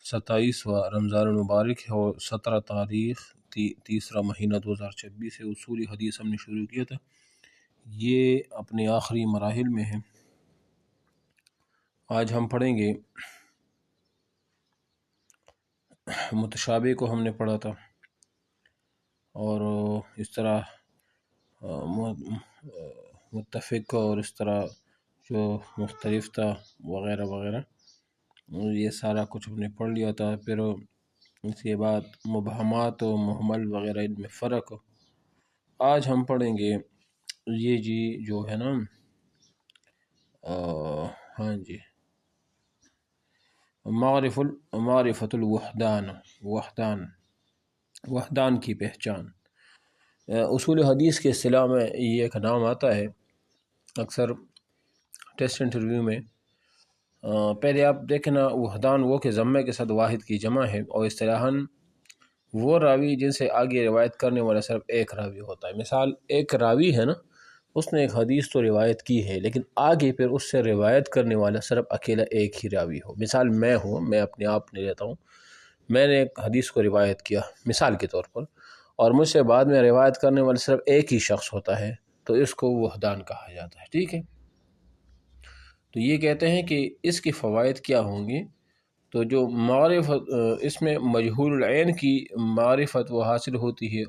27واں رمضان المبارک ہے اور 17 تاریخ تیسرا مہینہ 2026 ہے۔ اصولی حدیث ہم نے شروع کیا تھا، یہ اپنے آخری مراحل میں ہے۔ آج ہم پڑھیں گے متشابہ کو ہم نے پڑھا تھا، اور اس طرح متفق اور اس طرح جو مختلف تھا وغیرہ وغیرہ، یہ سارا کچھ ہم نے پڑھ لیا تھا۔ پھر اس کے بعد مبہمات و محمل وغیرہ ان میں فرق۔ آج ہم پڑھیں گے یہ جی جو ہے نا ہاں جی معرفت الوحدان، وحدان کی پہچان۔ اصول حدیث کے اصطلاح میں یہ ایک نام آتا ہے اکثر ٹیسٹ انٹرویو میں۔ پہلے آپ دیکھنا، وحدان وہ کہ ضمے کے ساتھ واحد کی جمع ہے، اور اصطلاحاً وہ راوی جن سے آگے روایت کرنے والا صرف ایک راوی ہوتا ہے۔ مثال، ایک راوی ہے نا، اس نے ایک حدیث تو روایت کی ہے، لیکن آگے پھر اس سے روایت کرنے والا صرف اکیلا ایک ہی راوی ہو۔ مثال میں اپنے آپ نہیں لیتا ہوں، میں نے ایک حدیث کو روایت کیا مثال کے طور پر، اور مجھ سے بعد میں روایت کرنے والا صرف ایک ہی شخص ہوتا ہے، تو اس کو وحدان کہا جاتا ہے۔ ٹھیک ہے، تو یہ کہتے ہیں کہ اس کے فوائد کیا ہوں گے۔ تو جو معرفت، اس میں مجہول العین کی معرفت وہ حاصل ہوتی ہے،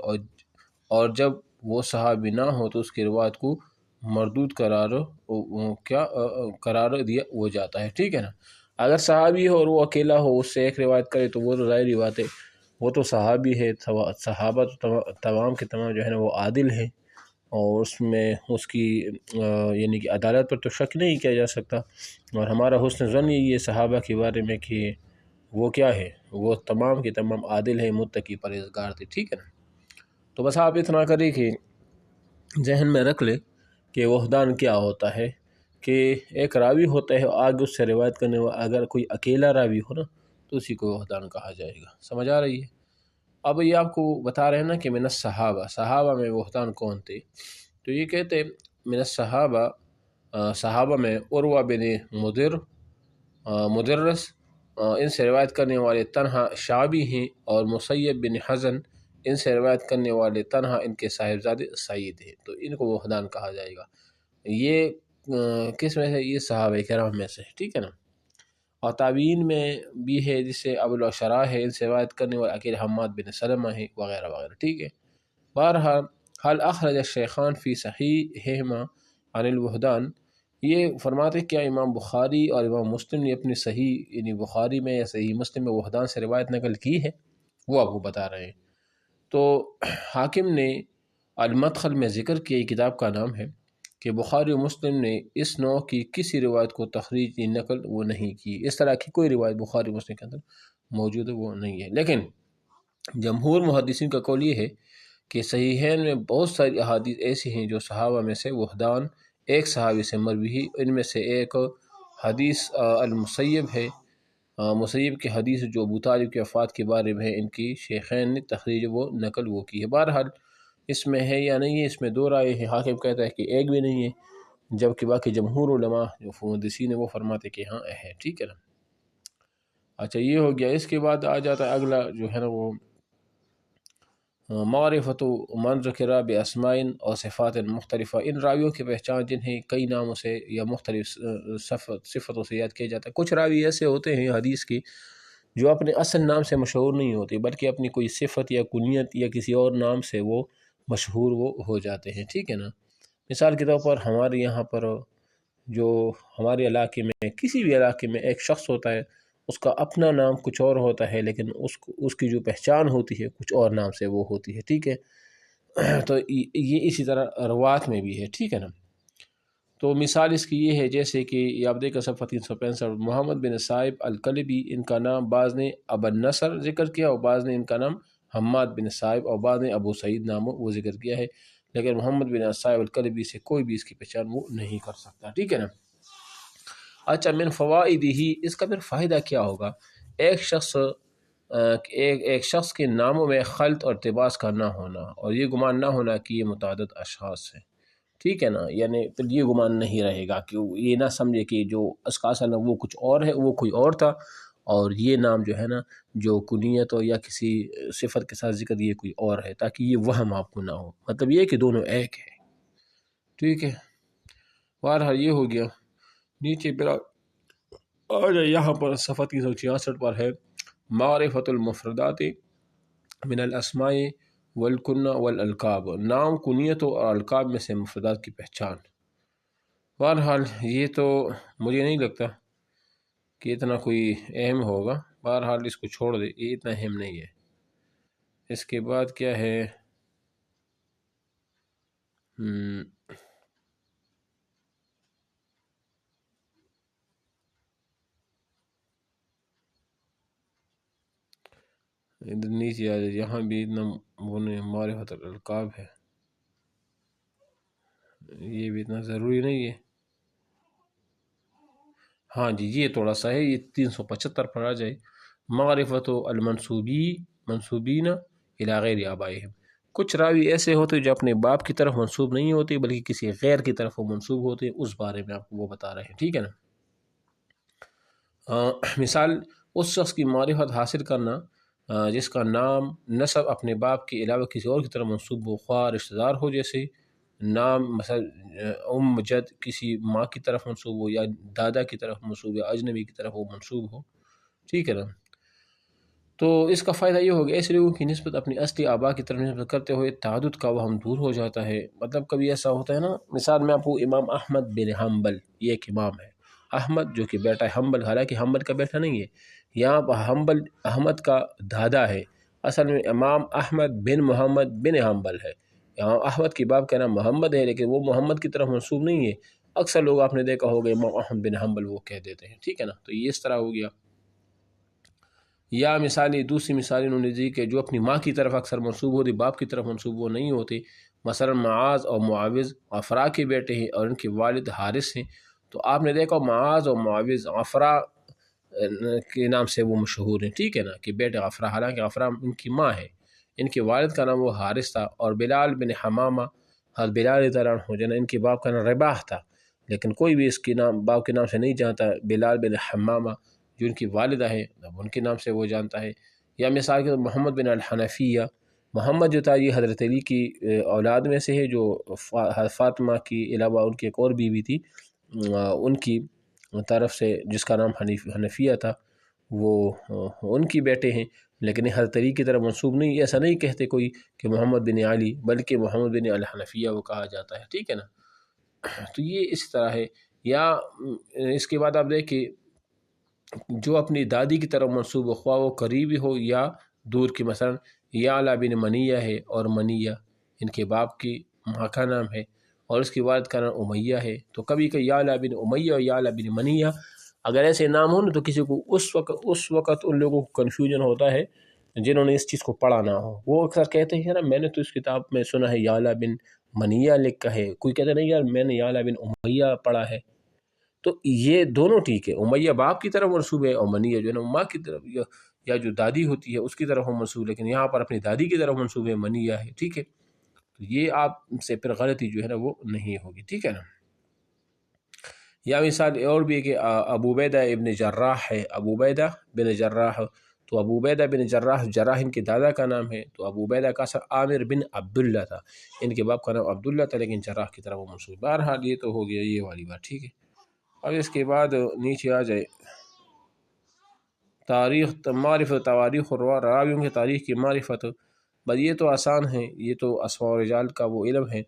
اور جب وہ صحابی نہ ہو تو اس کی روایت کو مردود قرار دیا وہ جاتا ہے۔ ٹھیک ہے نا، اگر صحابی ہو اور وہ اکیلا ہو، اس سے ایک روایت کرے تو وہ تو ظاہری بات ہے، وہ تو صحابی ہے۔ صحابہ تمام کے تمام جو ہے نا وہ عادل ہیں، اور اس میں اس کی یعنی کہ عدالت پر تو شک نہیں کیا جا سکتا، اور ہمارا حسن ظن یہی ہے صحابہ کے بارے میں کہ وہ کیا ہے، وہ تمام کے تمام عادل ہیں، متقی پرہیزگار تھے۔ ٹھیک ہے نا، تو بس آپ اتنا کریں کہ ذہن میں رکھ لیں کہ وحدان کیا ہوتا ہے، کہ ایک راوی ہوتا ہے، آگے اس سے روایت کرنے والا اگر کوئی اکیلا راوی ہو نا تو اسی کو وحدان کہا جائے گا۔ سمجھ آ رہی ہے؟ اب یہ آپ کو بتا رہے ہیں نا کہ من صحابہ میں وحدان کون تھے، تو یہ کہتے من صحابہ میں عروہ بن مدرس، ان سے روایت کرنے والے تنہا شعبی ہیں، اور مسیب بن حزن، ان سے روایت کرنے والے تنہا ان کے صاحبزادے سعید ہیں، تو ان کو وحدان کہا جائے گا۔ یہ کس میں سے؟ یہ صحابہ کرام میں سے۔ ٹھیک ہے نا، اور تابعین میں بھی ہے، جس سے ابو العشراء ہے، ان سے روایت کرنے والے اکیلے حماد بن سلمہ ہیں وغیرہ وغیرہ۔ ٹھیک ہے، بہرحال حل اخرج الشیخان فی صحیحہما عن الوحدان، یہ فرماتے کیا امام بخاری اور امام مسلم نے اپنی صحیح یعنی بخاری میں یا صحیح مسلم میں وحدان سے روایت نقل کی ہے، وہ آپ کو بتا رہے ہیں۔ تو حاکم نے المدخل میں ذکر کیا، یہ کتاب کا نام ہے، کہ بخاری و مسلم نے اس نوع کی کسی روایت کو تخریج یا نقل وہ نہیں کی، اس طرح کی کوئی روایت بخاری و مسلم کے اندر موجود ہے وہ نہیں ہے۔ لیکن جمہور محدثین کا قول یہ ہے کہ صحیحین میں بہت ساری احادیث ایسی ہیں جو صحابہ میں سے وحدان ایک صحابی سے مروی ہے۔ ان میں سے ایک حدیث المسیب ہے، مسیب کی حدیث جو ابو طالب کی وفات کے بارے میں ہے، ان کی شیخین نے تخریج وہ نقل وہ کی ہے۔ بہرحال اس میں ہے یا نہیں ہے، اس میں دو رائے ہیں۔ حاکم کہتا ہے کہ ایک بھی نہیں ہے، جبکہ باقی جمہور علماء جو محدثین ہیں وہ فرماتے کہ ہاں ہے۔ ٹھیک ہے نا، اچھا یہ ہو گیا۔ اس کے بعد آ جاتا ہے اگلا جو ہے نا وہ معرفت من ذکر باسماء اور صفات مختلفہ، ان راویوں کی پہچان جنہیں کئی ناموں سے یا مختلف صفتوں سے یاد کیا جاتا ہے۔ کچھ راوی ایسے ہوتے ہیں حدیث کی جو اپنے اصل نام سے مشہور نہیں ہوتے، بلکہ اپنی کوئی صفت یا کنیت یا کسی اور نام سے وہ مشہور وہ ہو جاتے ہیں۔ ٹھیک ہے نا، مثال کے طور پر ہمارے یہاں پر جو ہمارے علاقے میں کسی بھی علاقے میں ایک شخص ہوتا ہے، اس کا اپنا نام کچھ اور ہوتا ہے، لیکن اس کی جو پہچان ہوتی ہے کچھ اور نام سے وہ ہوتی ہے۔ ٹھیک ہے، تو یہ اسی طرح روات میں بھی ہے۔ ٹھیک ہے نا، تو مثال اس کی یہ ہے جیسے کہ یہ آپ دیکھیں صفحہ 365، محمد بن صائب الکلبی، ان کا نام بعض نے ابو النصر ذکر کیا، اور بعض نے ان کا نام حماد بن صائب، اور بعض نے ابو سعید نام وہ ذکر کیا ہے، لیکن محمد بن صائب الکلبی سے کوئی بھی اس کی پہچان وہ نہیں کر سکتا۔ ٹھیک ہے نا، اچھا من فوائد ہی، اس کا پھر فائدہ کیا ہوگا؟ ایک شخص کے ناموں میں خلط اور التباس کا نہ ہونا، اور یہ گمان نہ ہونا کہ یہ متعدد اشخاص ہیں۔ ٹھیک ہے نا، یعنی پھر یہ گمان نہیں رہے گا کہ یہ نہ سمجھے کہ جو اشخاص ہیں وہ کچھ اور ہے، وہ کوئی اور تھا، اور یہ نام جو ہے نا جو کنیت ہو یا کسی صفت کے ساتھ ذکر یہ کوئی اور ہے، تاکہ یہ وہم آپ کو نہ ہو، مطلب یہ کہ دونوں ایک ہے، ٹھیک ہے۔ بہرحال یہ ہو گیا۔ نیچے پھر آ جائے یہاں پر صفحہ 366 پر ہے معرفت المفردات من الاسماء والکنہ والالقاب، نام کنیتوں اور القاب میں سے مفردات کی پہچان۔ بہرحال یہ تو مجھے نہیں لگتا کہ اتنا کوئی اہم ہوگا، بہرحال اس کو چھوڑ دے، یہ اتنا اہم نہیں ہے۔ اس کے بعد کیا ہے، ادھر نیچے آ جائے، یہاں بھی اتنا وہ نہیں، معرفت الالقاب ہے، یہ بھی اتنا ضروری نہیں ہے۔ ہاں جی یہ تھوڑا سا ہے، یہ 375 پر آ جائے معرفت منصوبین الی غیر آبائہم، کچھ راوی ایسے ہوتے جو اپنے باپ کی طرف منسوب نہیں ہوتے بلکہ کسی غیر کی طرف وہ منسوب ہوتے، اس بارے میں آپ کو وہ بتا رہے ہیں، ٹھیک ہے نا۔ مثال اس شخص کی معرفت حاصل کرنا جس کا نام نسب اپنے باپ کے علاوہ کسی اور کی طرف منسوب ہو، خواہ رشتہ دار ہو، جیسے نام مثلا جد کسی ماں کی طرف منسوب ہو، یا دادا کی طرف منسوب، یا اجنبی کی طرف وہ منسوب ہو، ٹھیک ہے نا۔ تو اس کا فائدہ یہ ہوگا ایسے لوگوں کی نسبت اپنی اصلی آبا کی طرف نسبت کرتے ہوئے تعدد کا وہم دور ہو جاتا ہے۔ مطلب کبھی ایسا ہوتا ہے نا، مثال میں آپ کو امام احمد بن حنبل، یہ ایک امام ہے احمد جو کہ بیٹا ہے حنبل، حالانکہ حنبل کا بیٹا نہیں ہے، یہاں پر حنبل احمد کا دادا ہے، اصل میں امام احمد بن محمد بن حنبل ہے، یہاں احمد کی باپ کا نام محمد ہے لیکن وہ محمد کی طرف منسوب نہیں ہے۔ اکثر لوگ آپ نے دیکھا ہوگا امام احمد بن حنبل وہ کہہ دیتے ہیں، ٹھیک ہے نا، تو یہ اس طرح ہو گیا۔ یا دوسری مثال انہوں نے دی کہ جو اپنی ماں کی طرف اکثر منسوب ہوتے، باپ کی طرف منسوب وہ نہیں ہوتے، مثلا معاذ اور معاوض افرا کے بیٹے ہیں اور ان کے والد حارث ہیں، تو آپ نے دیکھا معاذ اور معاوض افرا کے نام سے وہ مشہور ہیں، ٹھیک ہے نا، کہ بیٹے افرا، حالانکہ افرا ان کی ماں ہے، ان کے والد کا نام وہ حارث تھا۔ اور بلال بن حمامہ، بلال رضی اللہ عنہ جو نا ان کے باپ کا نام رباح تھا، لیکن کوئی بھی اس کے نام باپ کے نام سے نہیں جانتا، بلال بن حمامہ جو ان کی والدہ ہے ان کے نام سے وہ جانتا ہے۔ یا مثال کے طور محمد بن الحنفیہ، محمد جو تھا یہ حضرت علی کی اولاد میں سے ہے، جو فاطمہ کی علاوہ ان کی ایک اور بیوی تھی، ان کی طرف سے جس کا نام حنفیہ تھا، وہ ان کی بیٹے ہیں، لیکن حضرت علی کی طرف منسوب نہیں، ایسا نہیں کہتے کوئی کہ محمد بن علی، بلکہ محمد بن الحنفیہ وہ کہا جاتا ہے، ٹھیک ہے نا۔ تو یہ اس طرح ہے۔ یا اس کے بعد آپ دیکھیں جو اپنی دادی کی طرف منسوب ہو، خواہ وہ قریبی ہو یا دور کی، مثلا یعلا بن منیہ ہے، اور منیہ ان کے باپ کی ماں کا نام ہے اور اس کی والد کا نام امیہ ہے، تو کبھی کہ یعلا بن امیہ اور یعلا بن منیہ اگر ایسے نام ہو نا تو کسی کو اس وقت ان لوگوں کو کنفیوژن ہوتا ہے جنہوں نے اس چیز کو پڑھا نہ ہو، وہ اکثر کہتے ہیں نا میں نے تو اس کتاب میں سنا ہے یعلا بن منیہ لکھا ہے، کوئی کہتا نہیں یار میں نے یعلا بن امیہ پڑھا ہے، تو یہ دونوں ٹھیک ہے، امیہ باپ کی طرف منسوب ہے اور منیہ جو ہے نا ماں کی طرف یا جو دادی ہوتی ہے اس کی طرف منسوب، لیکن یہاں پر اپنی دادی کی طرف منسوب ہے، منیہ ہے، ٹھیک ہے، تو یہ آپ سے پھر غلطی جو ہے نا وہ نہیں ہوگی، ٹھیک ہے نا۔ یا مثال اور بھی ہے کہ ابو عبیدہ ابن جراح ہے، ابو عبیدہ بن جراح، تو ابو عبیدہ بن جراح، جراح ان کے دادا کا نام ہے، تو ابو عبیدہ کا اثر عامر بن عبداللہ تھا، ان کے باپ کا نام عبداللہ تھا لیکن جراح کی طرف وہ منسوب۔ بہرحال یہ تو ہو گیا یہ والی بات، ٹھیک ہے۔ اب اس کے بعد نیچے آ جائے تاریخ، معرفت تواریخ اور راویوں کی تاریخ کی معرفت، بس یہ تو آسان ہے، یہ تو اسماء و رجال کا وہ علم ہے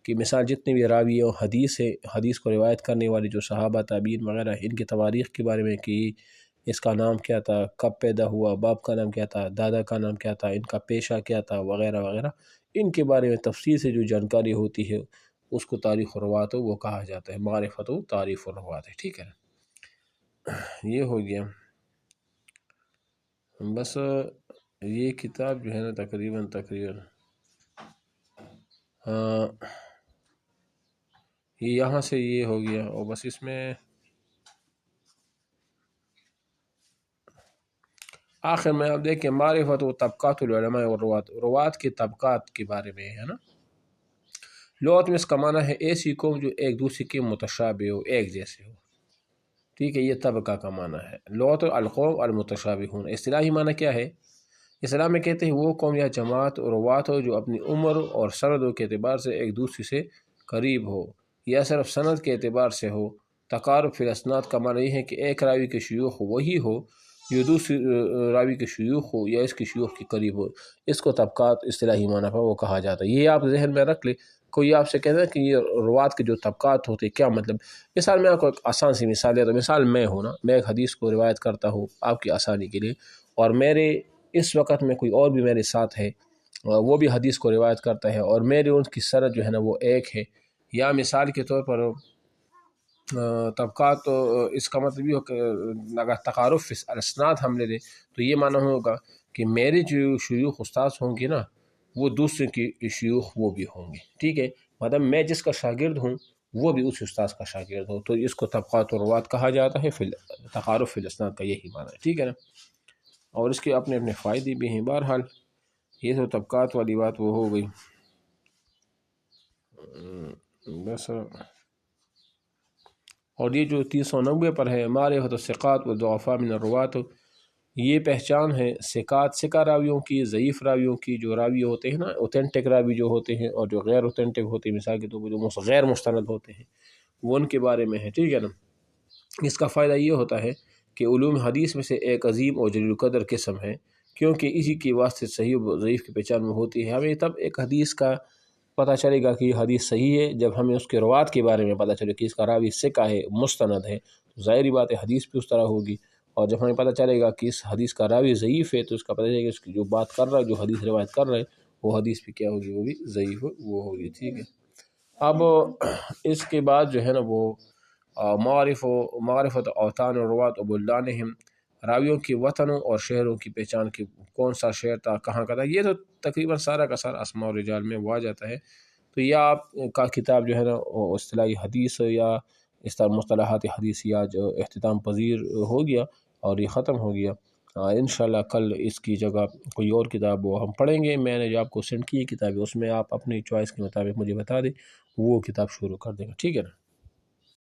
کہ مثال جتنے بھی راوی اور حدیث ہے، حدیث کو روایت کرنے والے جو صحابہ تابعین وغیرہ ان کی تواریخ کے بارے میں کہ اس کا نام کیا تھا، کب پیدا ہوا، باپ کا نام کیا تھا، دادا کا نام کیا تھا، ان کا پیشہ کیا تھا وغیرہ وغیرہ، ان کے بارے میں تفصیل سے جو جانکاری ہوتی ہے اس کو تاریخ و روات وہ کہا جاتا ہے، معرفت و تاریخ و روات ہے، ٹھیک ہے نا۔ یہ ہو گیا بس، یہ کتاب جو ہے نا تقریباً یہ یہاں سے یہ ہو گیا، اور بس اس میں آخر میں آپ دیکھیں معرفت و طبقات العلماء اور روات کے طبقات کے بارے میں ہے نا۔ لغت میں اس کا معنی ہے ایسی قوم جو ایک دوسرے کے متشابہ ہو، ایک جیسے ہو، ٹھیک ہے، یہ طبقہ کا معنی ہے۔ لغت القوم المتشابہون، اصطلاحی معنی کیا ہے؟ اصطلاح میں کہتے ہیں وہ قوم یا جماعت اور روات ہو جو اپنی عمر اور سندوں کے اعتبار سے ایک دوسرے سے قریب ہو، یا صرف سند کے اعتبار سے ہو۔ تقارب فی الاسناد کا معنی یہ ہے کہ ایک راوی کے شیوخ وہی ہو جو دوسری راوی کے شیوخ ہو یا اس کے شیوخ کے قریب ہو، اس کو طبقات اصطلاحی معنی پر وہ کہا جاتا ہے۔ یہ آپ ذہن میں رکھ لیں۔ کوئی آپ سے کہتا ہے کہ یہ روات کے جو طبقات ہوتے کیا مطلب؟ مثال میں آپ کو ایک آسان سی مثال دیتا ہوں۔ مثال میں ہوں نا، میں ایک حدیث کو روایت کرتا ہوں آپ کی آسانی کے لیے، اور میرے اس وقت میں کوئی اور بھی میرے ساتھ ہے وہ بھی حدیث کو روایت کرتا ہے، اور میرے ان کی سند جو ہے نا وہ ایک ہے۔ یا مثال کے طور پر طبقات، اس کا مطلب یہ ہو کہ اگر تقارب فی الاسناد ہم لے لیں تو یہ معنی ہوگا کہ میرے جو شیوخ استاذ ہوں گے نا وہ دوسرے کی شیوخ وہ بھی ہوں گے، ٹھیک ہے، مطلب میں جس کا شاگرد ہوں وہ بھی اس استاذ کا شاگرد ہو، تو اس کو طبقات و روات کہا جاتا ہے۔ تقارب فی الاسناد کا یہی معنی ہے، ٹھیک ہے نا، اور اس کے اپنے اپنے فائدے بھی ہیں۔ بہرحال یہ تو طبقات والی بات وہ ہو گئی۔ بس، اور یہ جو 390 پر ہے معرفۃ الثقات والضعفاء من الروات، یہ پہچان ہے ثقہ راویوں کی، ضعیف راویوں کی۔ جو راوی ہوتے ہیں نا اوتھینٹک راوی جو ہوتے ہیں، اور جو غیر اوتھینٹک ہوتے ہیں، مثال کے طور پر جو غیر مستند ہوتے ہیں، وہ ان کے بارے میں ہے، ٹھیک ہے نا۔ اس کا فائدہ یہ ہوتا ہے کہ علوم حدیث میں سے ایک عظیم اور جلیل القدر قسم ہے، کیونکہ اسی کی واسطے صحیح و ضعیف کی پہچان میں ہوتی ہے۔ ہمیں تب ایک حدیث کا پتہ چلے گا کہ یہ حدیث صحیح ہے جب ہمیں اس کے روات کے بارے میں پتہ چلے کہ اس کا راوی ثقہ ہے، مستند ہے، تو ظاہری بات ہے حدیث بھی اس طرح ہوگی۔ اور جب ہمیں پتہ چلے گا کہ اس حدیث کا راوی ضعیف ہے تو اس کا پتہ چلے گا کہ اس کی جو بات کر رہا ہے، جو حدیث روایت کر رہا ہے، وہ حدیث بھی کیا ہوگی، وہ بھی ضعیف وہ ہوگی، ٹھیک ہے۔ اب اس کے بعد جو ہے نا وہ معرفت اوطان و روات و بلدانہم، راویوں کی وطنوں اور شہروں کی پہچان کی، کون سا شہر تھا، کہاں کا تھا، یہ تو تقریباً سارا کا سارا اسماء و رجال میں وہ آ جاتا ہے۔ تو یہ آپ کا کتاب جو ہے نا اصطلاحی حدیث یا اس طرح مصطلحات حدیث یا جو اختتام پذیر ہو گیا اور یہ ختم ہو گیا۔ انشاءاللہ کل اس کی جگہ کوئی اور کتاب وہ ہم پڑھیں گے۔ میں نے جو آپ کو سینڈ کی کتاب ہے اس میں آپ اپنی چوائس کے مطابق مجھے بتا دیں، وہ کتاب شروع کر دیں گے، ٹھیک ہے نا۔